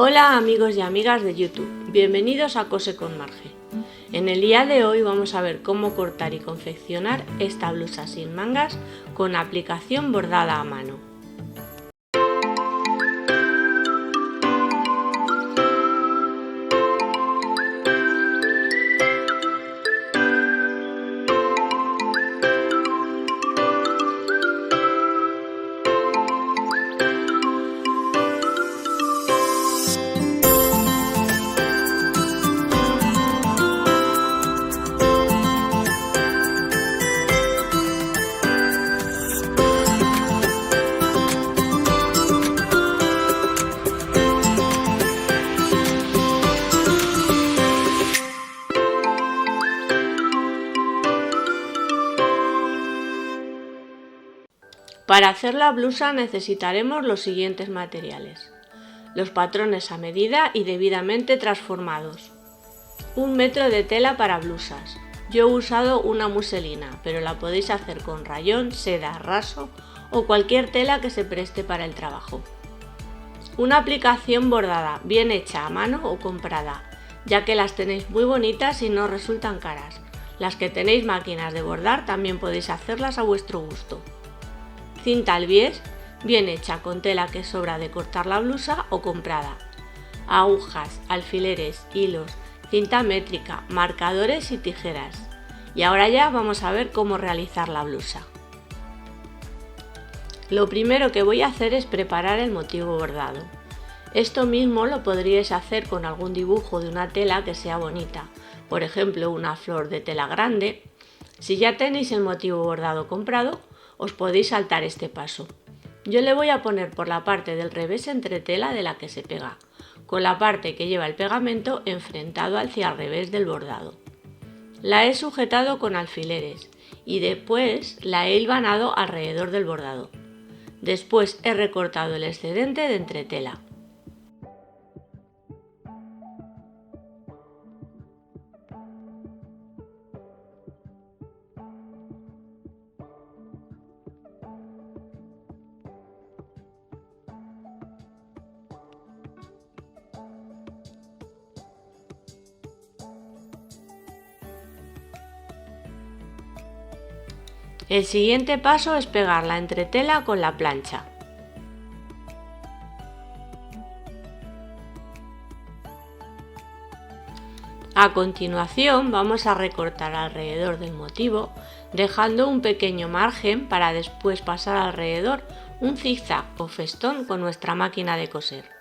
Hola amigos y amigas de YouTube, bienvenidos a Cose con Marge. En el día de hoy vamos a ver cómo cortar y confeccionar esta blusa sin mangas con aplicación bordada a mano. Para hacer la blusa necesitaremos los siguientes materiales: los patrones a medida y debidamente transformados, 1 metro de tela para blusas. Yo he usado una muselina, pero la podéis hacer con rayón, seda, raso o cualquier tela que se preste para el trabajo. Una aplicación bordada, bien hecha a mano o comprada, ya que las tenéis muy bonitas y no resultan caras. Las que tenéis máquinas de bordar también podéis hacerlas a vuestro gusto. Cinta al bies, bien hecha con tela que sobra de cortar la blusa o comprada. Agujas, alfileres, hilos, cinta métrica, marcadores y tijeras. Y ahora ya vamos a ver cómo realizar la blusa. Lo primero que voy a hacer es preparar el motivo bordado. Esto mismo lo podríais hacer con algún dibujo de una tela que sea bonita, por ejemplo una flor de tela grande. Si ya tenéis el motivo bordado comprado, os podéis saltar este paso. Yo le voy a poner por la parte del revés entretela de la que se pega, con la parte que lleva el pegamento enfrentado hacia el revés del bordado. La he sujetado con alfileres y después la he hilvanado alrededor del bordado. Después he recortado el excedente de entretela. El siguiente paso es pegar la entretela con la plancha. A continuación vamos a recortar alrededor del motivo, dejando un pequeño margen para después pasar alrededor un zigzag o festón con nuestra máquina de coser.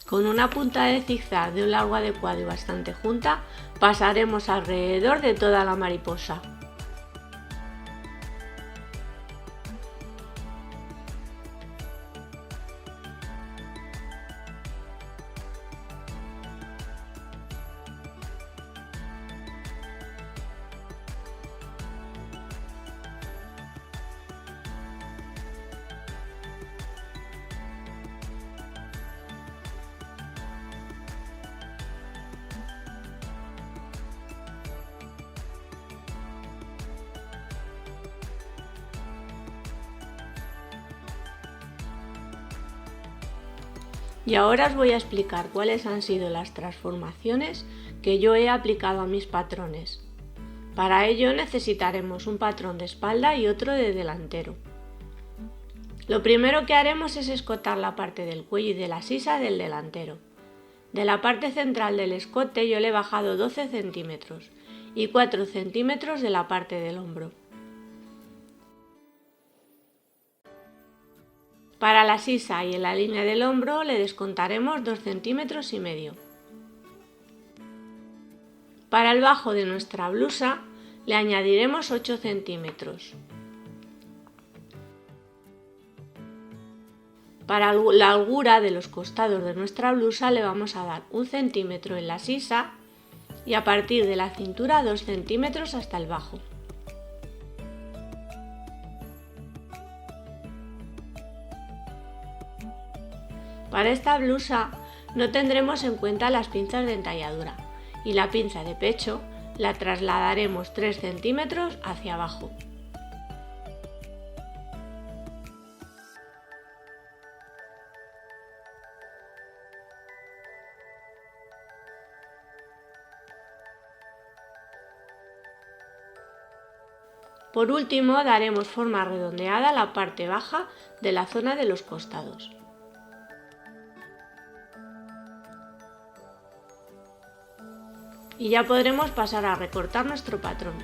Con una punta de zigzag de un largo adecuado y bastante junta, pasaremos alrededor de toda la mariposa. Y ahora os voy a explicar cuáles han sido las transformaciones que yo he aplicado a mis patrones. Para ello necesitaremos un patrón de espalda y otro de delantero. Lo primero que haremos es escotar la parte del cuello y de la sisa del delantero. De la parte central del escote yo le he bajado 12 centímetros y 4 centímetros de la parte del hombro. Para la sisa y en la línea del hombro le descontaremos 2,5 centímetros. Para el bajo de nuestra blusa le añadiremos 8 centímetros. Para la holgura de los costados de nuestra blusa le vamos a dar 1 centímetro en la sisa y a partir de la cintura 2 centímetros hasta el bajo. Para esta blusa no tendremos en cuenta las pinzas de entalladura y la pinza de pecho la trasladaremos 3 centímetros hacia abajo. Por último, daremos forma redondeada a la parte baja de la zona de los costados. Y ya podremos pasar a recortar nuestro patrón.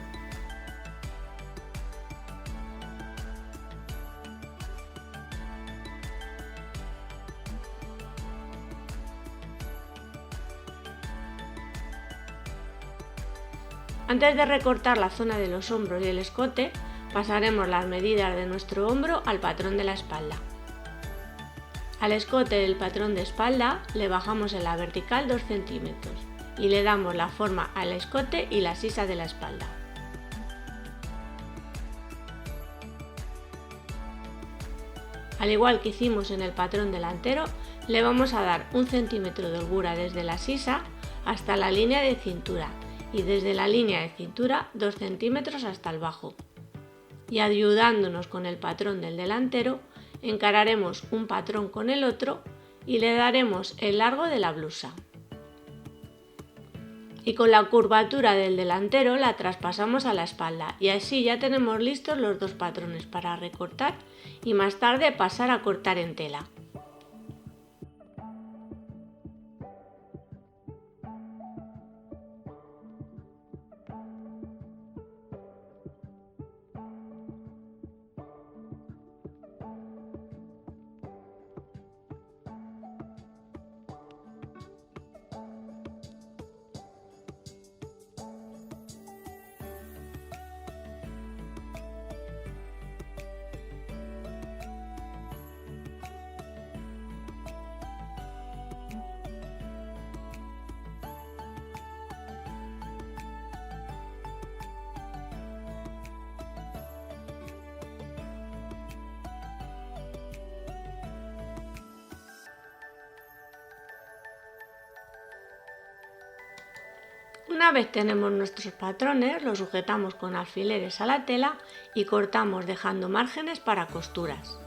Antes de recortar la zona de los hombros y el escote, pasaremos las medidas de nuestro hombro al patrón de la espalda. Al escote del patrón de espalda le bajamos en la vertical 2 centímetros y le damos la forma al escote y la sisa de la espalda. Al igual que hicimos en el patrón delantero, le vamos a dar 1 centímetro de holgura desde la sisa hasta la línea de cintura y desde la línea de cintura 2 centímetros hasta el bajo. Y ayudándonos con el patrón del delantero, encararemos un patrón con el otro y le daremos el largo de la blusa. Y con la curvatura del delantero la traspasamos a la espalda y así ya tenemos listos los dos patrones para recortar y más tarde pasar a cortar en tela. Una vez tenemos nuestros patrones, los sujetamos con alfileres a la tela y cortamos dejando márgenes para costuras.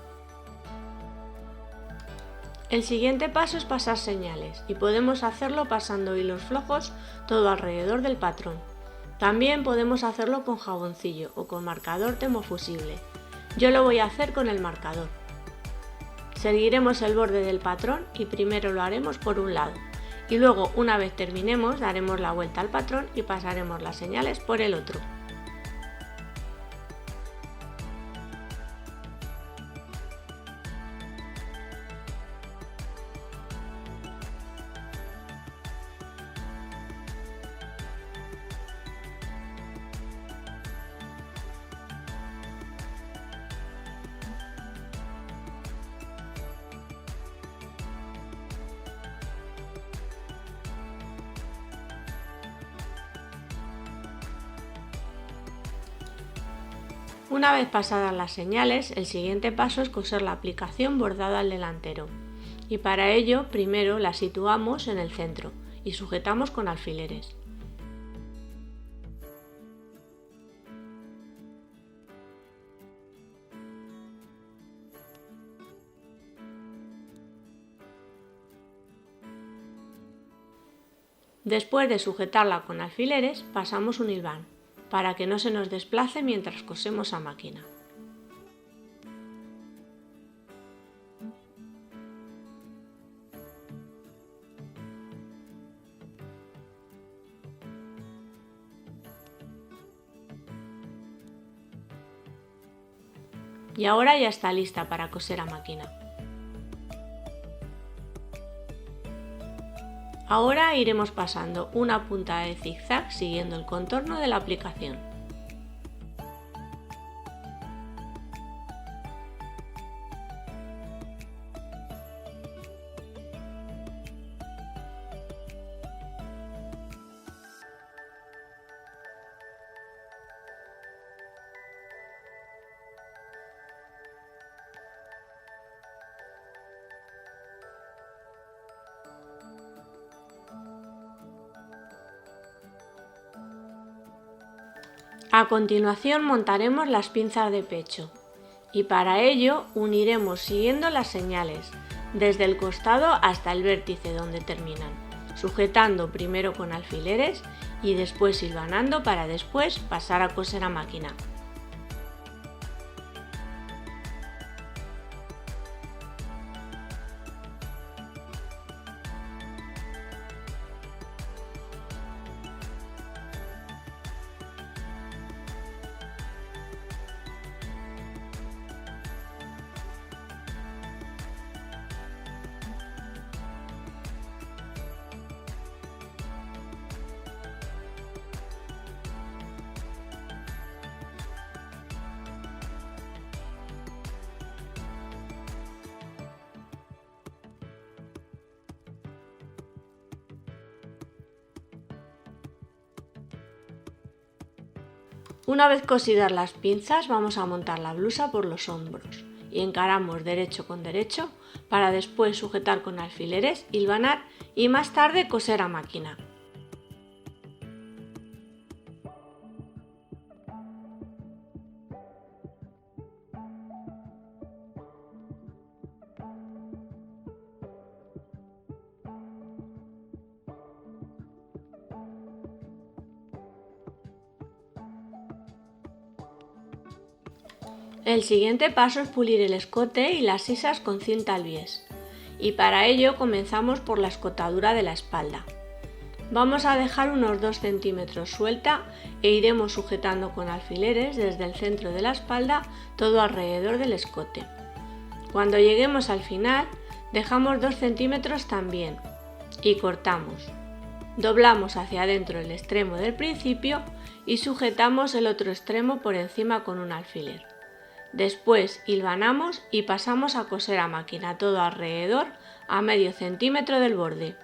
El siguiente paso es pasar señales y podemos hacerlo pasando hilos flojos todo alrededor del patrón. También podemos hacerlo con jaboncillo o con marcador termofusible. Yo lo voy a hacer con el marcador. Seguiremos el borde del patrón y primero lo haremos por un lado. Y luego, una vez terminemos, daremos la vuelta al patrón y pasaremos las señales por el otro. Una vez pasadas las señales, el siguiente paso es coser la aplicación bordada al delantero. Y para ello, primero la situamos en el centro y sujetamos con alfileres. Después de sujetarla con alfileres, pasamos un hilván, para que no se nos desplace mientras cosemos a máquina. Y ahora ya está lista para coser a máquina. Ahora iremos pasando una punta de zigzag siguiendo el contorno de la aplicación. A continuación montaremos las pinzas de pecho y para ello uniremos siguiendo las señales, desde el costado hasta el vértice donde terminan, sujetando primero con alfileres y después hilvanando para después pasar a coser a máquina. Una vez cosidas las pinzas, vamos a montar la blusa por los hombros y encaramos derecho con derecho para después sujetar con alfileres, hilvanar y más tarde coser a máquina. El siguiente paso es pulir el escote y las sisas con cinta al bies, y para ello comenzamos por la escotadura de la espalda. Vamos a dejar unos 2 centímetros suelta e iremos sujetando con alfileres desde el centro de la espalda todo alrededor del escote. Cuando lleguemos al final, dejamos 2 centímetros también y cortamos. Doblamos hacia adentro el extremo del principio y sujetamos el otro extremo por encima con un alfiler. Después hilvanamos y pasamos a coser a máquina todo alrededor a medio centímetro del borde.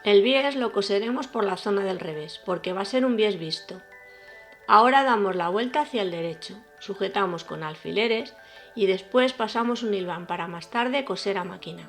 El bies lo coseremos por la zona del revés, porque va a ser un bies visto. Ahora damos la vuelta hacia el derecho, sujetamos con alfileres y después pasamos un hilván para más tarde coser a máquina.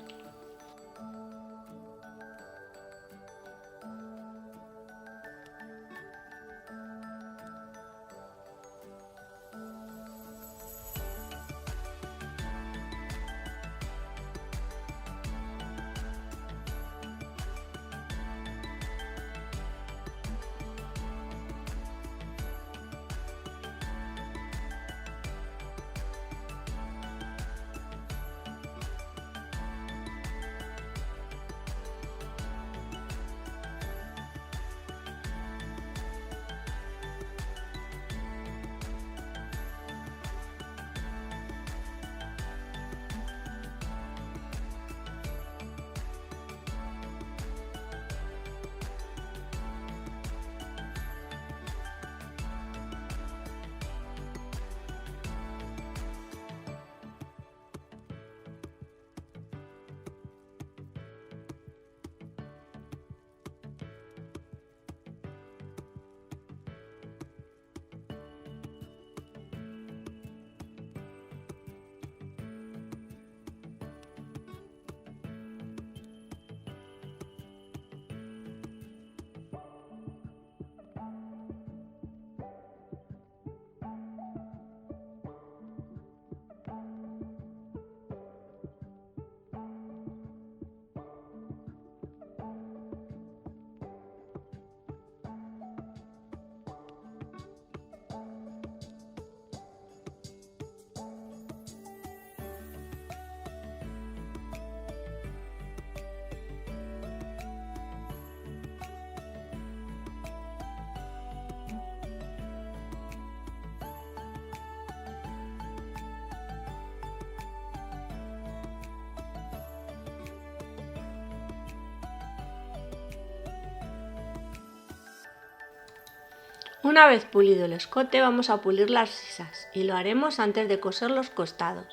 Una vez pulido el escote vamos a pulir las sisas y lo haremos antes de coser los costados.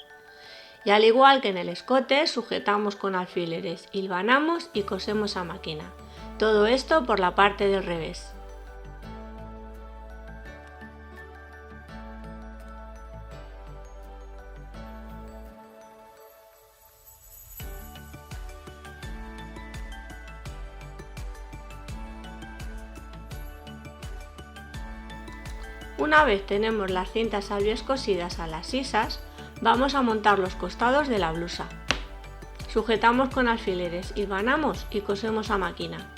Y al igual que en el escote, sujetamos con alfileres, hilvanamos y cosemos a máquina. Todo esto por la parte del revés. Una vez tenemos las cintas al bies cosidas a las sisas, vamos a montar los costados de la blusa. Sujetamos con alfileres, hilvanamos y cosemos a máquina.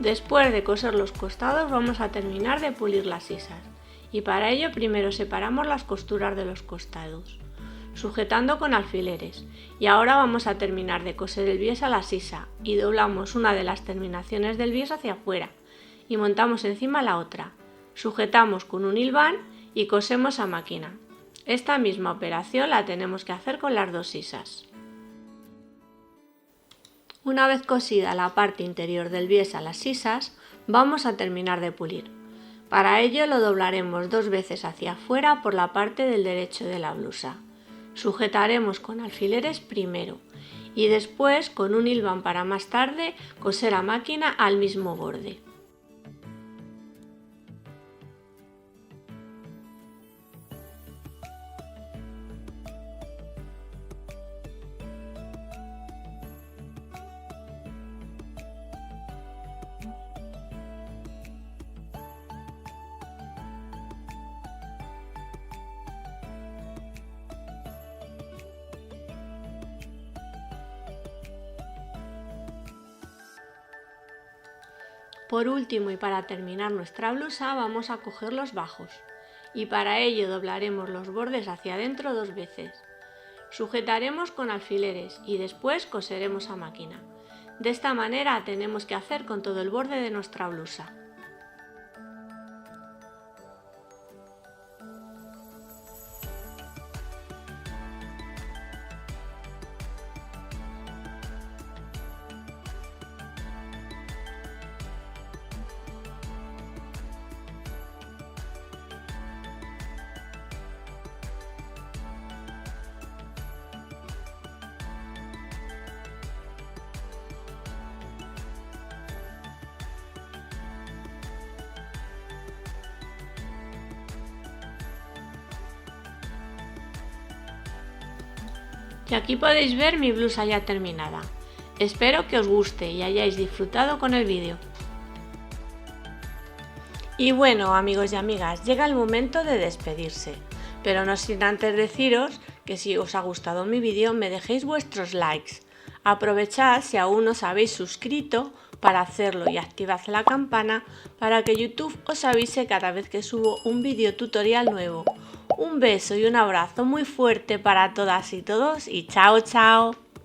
Después de coser los costados vamos a terminar de pulir las sisas y para ello primero separamos las costuras de los costados, sujetando con alfileres, y ahora vamos a terminar de coser el bies a la sisa y doblamos una de las terminaciones del bies hacia afuera y montamos encima la otra, sujetamos con un hilván y cosemos a máquina. Esta misma operación la tenemos que hacer con las dos sisas. Una vez cosida la parte interior del bies a las sisas, vamos a terminar de pulir. Para ello lo doblaremos 2 veces hacia afuera por la parte del derecho de la blusa. Sujetaremos con alfileres primero y después con un hilván para más tarde coser a máquina al mismo borde. Por último y para terminar nuestra blusa vamos a coger los bajos y para ello doblaremos los bordes hacia adentro 2 veces. Sujetaremos con alfileres y después coseremos a máquina. De esta manera tenemos que hacer con todo el borde de nuestra blusa. Y aquí podéis ver mi blusa ya terminada. Espero que os guste y hayáis disfrutado con el vídeo. Y bueno, amigos y amigas, llega el momento de despedirse, pero no sin antes deciros que si os ha gustado mi vídeo me dejéis vuestros likes. Aprovechad si aún no os habéis suscrito para hacerlo y activad la campana para que YouTube os avise cada vez que subo un vídeo tutorial nuevo. Un beso y un abrazo muy fuerte para todas y todos y chao chao.